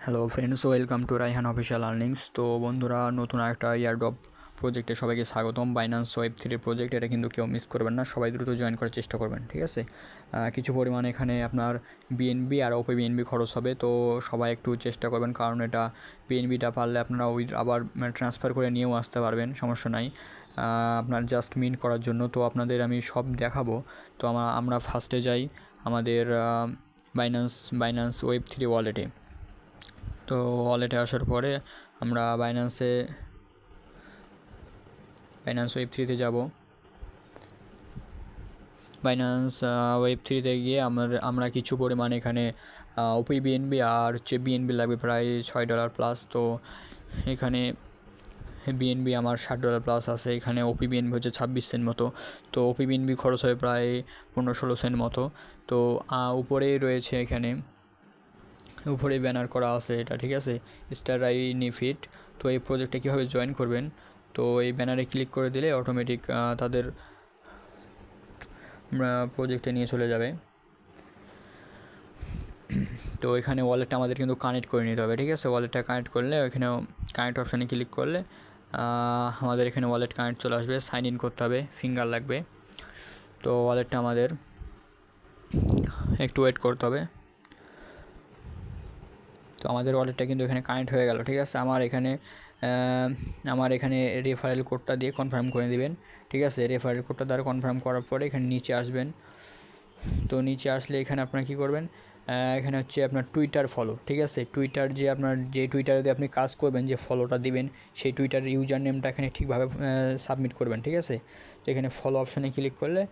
Hello friends, welcome to Raihan official earnings. তো বন্ধুরা, নতুন একটা ইয়ারড্রপ প্রজেক্টে সবাইকে স্বাগতম। বাইন্যান্স ওয়েব3 প্রজেক্ট, এটা কিন্তু কেউ মিস করবেন না, সবাই দ্রুত জয়েন করার চেষ্টা করবেন, ঠিক আছে। কিছু পরিমাণ এখানে আপনার বিএনবি আর ওপি বিএনবি খরচ হবে, তো সবাই একটু চেষ্টা করবেন, কারণ এটা বিএনবিটা পারলে আপনারা আবার ট্রান্সফার করে নিয়েও আসতে পারবেন, সমস্যা নাই। আপনার জাস্ট মিন্ট করার জন্য তো আপনাদের আমি সব দেখাবো। তো আমরা ফার্স্টে যাই আমাদের বাইন্যান্স ওয়েব3 ওয়ালেটে। তো ওয়ালেটে আসার পরে আমরা বাইন্যান্স ওয়েব3তে যাব। বাইন্যান্স ওয়েব3তে গিয়ে আমরা কিছু পরিমাণ এখানে ওপি বিএনবি আর হচ্ছে বিএনবি লাগবে প্রায় $6 প্লাস। তো এখানে বিএনবি আমার $60 প্লাস আছে, এখানে ওপি বিএনবি হচ্ছে 26 সেন্ট মতো। তো ওপি বিএনবি খরচ হয় প্রায় 15-16 সেন্ট মতো। তো উপরেই রয়েছে, এখানে উপরে ব্যানার করা আছে এটা, ঠিক আছে, স্টার রাইনিফিট। তো এই প্রজেক্টে কীভাবে জয়েন করবেন, তো এই ব্যানারে ক্লিক করে দিলে অটোমেটিক তাদের প্রজেক্টে নিয়ে চলে যাবে। তো এখানে ওয়ালেটটা আমাদের কিন্তু কানেক্ট করে নিতে হবে, ঠিক আছে। ওয়ালেটটা কানেক্ট করলে ওইখানে কানেক্ট অপশানে ক্লিক করলে আমাদের এখানে ওয়ালেট কানেক্ট চলে আসবে। সাইন ইন করতে হবে, ফিঙ্গার লাগবে। তো ওয়ালেটটা আমাদের একটু ওয়েট করতে হবে। তো আমাদের ওয়ালেটটা কিন্তু এখানে কানেক্ট হয়ে গেল, ঠিক আছে। আমার এখানে রেফারেল কোডটা দিয়ে কনফার্ম করে দিবেন, ঠিক আছে। রেফারেল কোডটা দ্বারা কনফার্ম করার পরে এখানে নিচে আসবেন। তো নিচে আসলে এখানে আপনারা কী করবেন, এখানে হচ্ছে আপনার টুইটার ফলো, ঠিক আছে। টুইটার যে টুইটারে দিয়ে আপনি কাজ করবেন, যে ফলোটা দিবেন, সেই টুইটারের ইউজার নেমটা এখানে ঠিকভাবে সাবমিট করবেন, ঠিক আছে। তো এখানে ফলো অপশানে ক্লিক করলে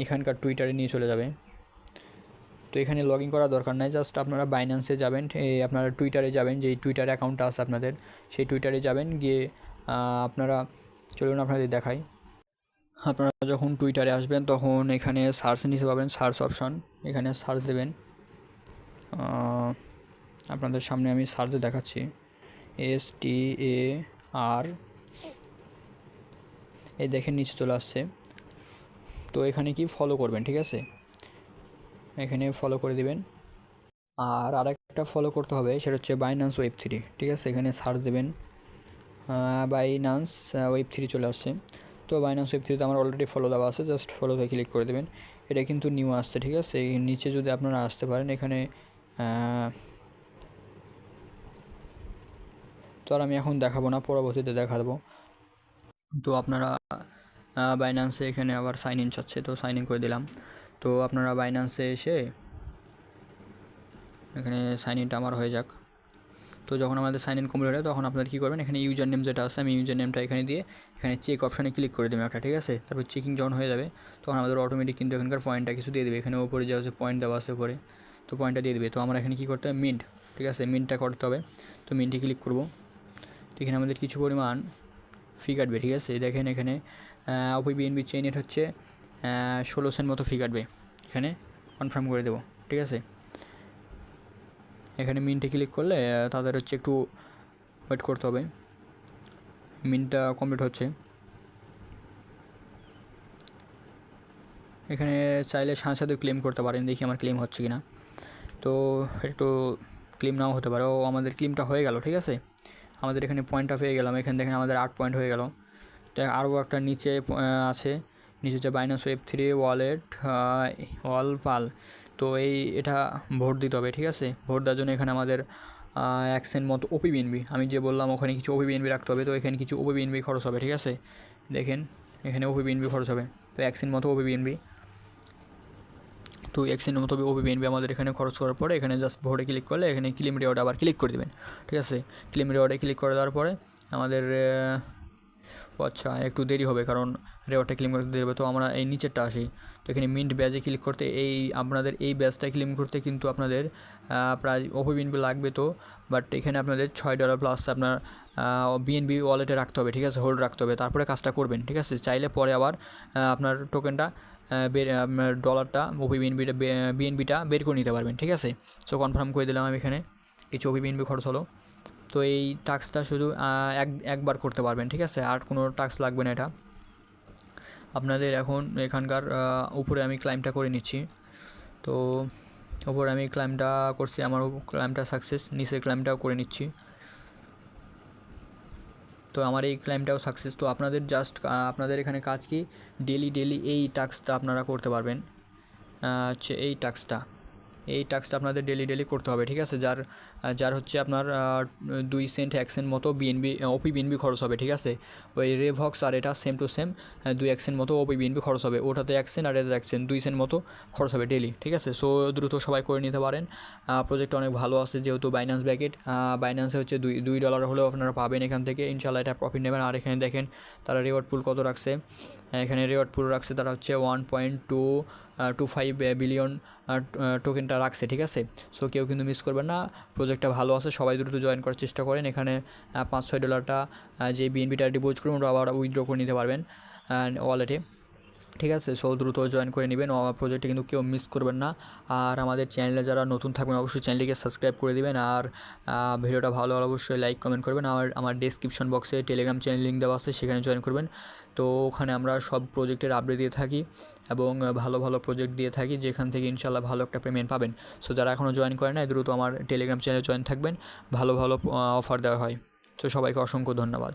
এখানকার টুইটারে নিয়ে চলে যাবে। তো এখানে লগ ইন করার দরকার নাই, জাস্ট আপনারা বাইন্যান্সে যাবেন, আপনারা টুইটারে যাবেন, যেই টুইটার অ্যাকাউন্টটা আছে আপনাদের, সেই টুইটারে যাবেন। গিয়ে আপনারা চলুন আপনাদের দেখাই। আপনারা যখন টুইটারে আসবেন তখন এখানে সার্চ নিতে পাবেন, সার্চ অপশন, এখানে সার্চ দেবেন। আপনাদের সামনে আমি সার্চে দেখাচ্ছি, STAR, এই দেখেন নিচে চলে আসছে। তো এখানে কি ফলো করবেন, ঠিক আছে, এখানে ফলো করে দিবেন। আর আরেকটা ফলো করতে হবে, সেটা হচ্ছে বাইন্যান্স ওয়েব3, ঠিক আছে। এখানে সার্চ দেবেন, বাইন্যান্স ওয়েব3 চলে আসছে। তো বাইন্যান্স ওয়েব3তে আমার অলরেডি ফলো দেওয়া আছে, জাস্ট ফলোতে ক্লিক করে দেবেন। এটা কিন্তু নিউ আসছে, ঠিক আছে। নিচে যদি আপনারা আসতে পারেন, এখানে তো আর আমি এখন দেখাবো না, পরবর্তীতে দেখা দেবো। তো আপনারা বাইন্যান্সে এখানে আবার সাইন ইন চাচ্ছে, তো সাইন ইন করে দিলাম। তো আপনারা বাইন্যান্সে এসে এখানে সাইন ইনটা আমার হয়ে যাক। তো যখন আমাদের সাইন ইন কমপ্লিট হয়, তখন আপনারা কী করবেন, এখানে ইউজার নেম যেটা আছে, আমি ইউজার নেমটা এখানে দিয়ে এখানে চেক অপশানে ক্লিক করে দেবেন একটা, ঠিক আছে। তারপর চেকিং যখন হয়ে যাবে, তখন আমাদের অটোমেটিক কিন্তু এখানকার পয়েন্টটা কিছু দিয়ে দেবে। এখানে ওপরে যে হচ্ছে পয়েন্ট দেওয়া আছে উপরে, তো পয়েন্টটা দিয়ে দেবে। তো আমরা এখানে কী করতে হবে, মিন্ট, ঠিক আছে, মিন্টটা করতে হবে। তো মিন্টে ক্লিক করব। তো এখানে আমাদের কিছু পরিমাণ ফি কাটবে, ঠিক আছে। দেখেন এখানে ওপি বিএনবি চেইনের হচ্ছে 16 সেন্ট মতো ফি কাটবে, এখানে কনফার্ম করে দেবো, ঠিক আছে। এখানে মিন্টে ক্লিক করলে তাদের হচ্ছে একটু ওয়েট করতে হবে, মিন্টটা কমপ্লিট হচ্ছে। এখানে চাইলে সাথে সাথে ক্লেম করতে পারেন, দেখি আমার ক্লেম হচ্ছে কি না। তো একটু ক্লেম নাও হতে পারে। ও আমাদের ক্লেমটা হয়ে গেল, ঠিক আছে। আমাদের এখানে পয়েন্টটা পেয়ে গেলাম, এখানে দেখেন আমাদের 8 পয়েন্ট হয়ে গেল। তো আরও একটা নিচে আছে, নিচে হচ্ছে বাইন্যান্স ওয়েব3 ওয়ালেট পাল। তো এটা ভোট দিতে হবে, ঠিক আছে। ভোট দেওয়ার জন্য এখানে আমাদের 1 সেন্ট মতো ওপি বিএনবি, আমি যে বললাম ওখানে কিছু ওপি বিএনবি রাখতে হবে। তো এখানে কিছু ওপি বিএনবি খরচ হবে, ঠিক আছে। দেখেন এখানে ওপি বিএনবি খরচ হবে, তো 1 সেন্ট মতো ওপি বিএনবি। তো 1 সেন্ট মতো ওপি বিএনবি আমাদের এখানে খরচ করার পরে এখানে জাস্ট ভোটে ক্লিক করলে এখানে ক্লেম রিওয়ার্ড আবার ক্লিক করে দেবেন, ঠিক আছে। ক্লেম রিওয়ার্ডে ক্লিক করে দেওয়ার পরে আমাদের আচ্ছা একটু দেরি হবে, কারণ রেওয়ার্ডটা ক্লেম করতে দেবে। তো আমরা এই নিচেরটা আসি। তো এখানে মিন্ট ব্যাজে ক্লিক করতে আপনাদের এই ব্যাজটা ক্লেম করতে কিন্তু আপনাদের প্রায় ওপি বিএনবি লাগবে। তো বাট এখানে আপনাদের $6 প্লাস আপনার বিএনবি ওয়ালেটে রাখতে হবে, ঠিক আছে, হোল্ড রাখতে হবে, তারপরে কাজটা করবেন, ঠিক আছে। চাইলে পরে আবার আপনার টোকেনটা আপনার ডলারটা ওপি বিএনবিটা বের করে নিতে পারবেন, ঠিক আছে। সো কনফার্ম করে দিলাম আমি এখানে, কিছু ওপি বিএনবি খরচ হলো। তো এই টাস্কটা শুধু একবার করতে পারবেন, ঠিক আছে, আর কোনো টাস্ক লাগবে না। এটা আপনাদের এখন এখানকার উপরে আমি ক্লাইমটা করে নিচ্ছি। তো ওপরে আমি ক্লাইমটা করছি, আমার ক্লাইমটা সাকসেস, নিচের ক্লাইমটাও করে নিচ্ছি। তো আমার এই ক্লাইমটাও সাকসেস। তো আপনাদের জাস্ট আপনাদের এখানে কাজ কি, ডেলি এই টাস্কটা আপনারা করতে পারবেন। হচ্ছে এই টাস্কটা আপনাদের ডেলি করতে হবে, ঠিক আছে। যার হচ্ছে আপনার 2 সেন্ট 1 সেন্ট মতো ওপি বিএনবি খরচ হবে, ঠিক আছে। ওই রেভক্স আর এটা সেম টু সেম 2-1 সেন্ট মতো ওপি বিএনবি খরচ হবে, ওটাতে 1 সেন্ট আর এটাতে 1 সেন্ট, 2 সেন্ট মতো খরচ হবে ডেলি, ঠিক আছে। সো দ্রুত সবাই করে নিতে পারেন। প্রজেক্টটা অনেক ভালো আছে, যেহেতু বাইন্যান্স ব্যাকেট, বাইন্যান্সে হচ্ছে $2 হলেও আপনারা পাবেন এখান থেকে, ইনশাল্লাহ এটা প্রফিট নেবেন। আর এখানে দেখেন তারা রিওয়ার্ড পুল কত রাখছে, এখানে রিওয়ার্ড পুল রাখছে তারা হচ্ছে 1.25 বিলিয়ন টোকেনটা রাখছে, ঠিক আছে। সো কেউ কিন্তু মিস করবেন না, প্রজেক্টটা ভালো আছে, সবাই দ্রুত জয়েন করার চেষ্টা করেন। এখানে $5-6 যে বিএনপিটা ডিপোজিট করুন ওটা আবার উইথড্র করে নিতে পারবেন ওয়ালেটে, ঠিক আছে। সো দ্রুত জয়েন করে নেবেন, আমার প্রজেক্টে কিন্তু কেউ মিস করবেন না। আর আমাদের চ্যানেলে যারা নতুন থাকবেন অবশ্যই চ্যানেলটিকে সাবস্ক্রাইব করে দিবেন। আর ভিডিওটা ভালো হলে অবশ্যই লাইক কমেন্ট করবেন। আমার ডেসক্রিপশন বক্সে টেলিগ্রাম চ্যানেল লিঙ্ক দেওয়া আছে, সেখানে জয়েন করবেন। তো ওখানে আমরা সব প্রজেক্টের আপডেট দিয়ে থাকি এবং ভালো প্রজেক্ট দিয়ে থাকি, যেখান থেকে ইনশাল্লাহ ভালো একটা পেমেন্ট পাবেন। সো যারা এখনও জয়েন করেন না দ্রুত আমার টেলিগ্রাম চ্যানেলে জয়েন থাকবেন, ভালো অফার দেওয়া হয়। তো সবাইকে অসংখ্য ধন্যবাদ।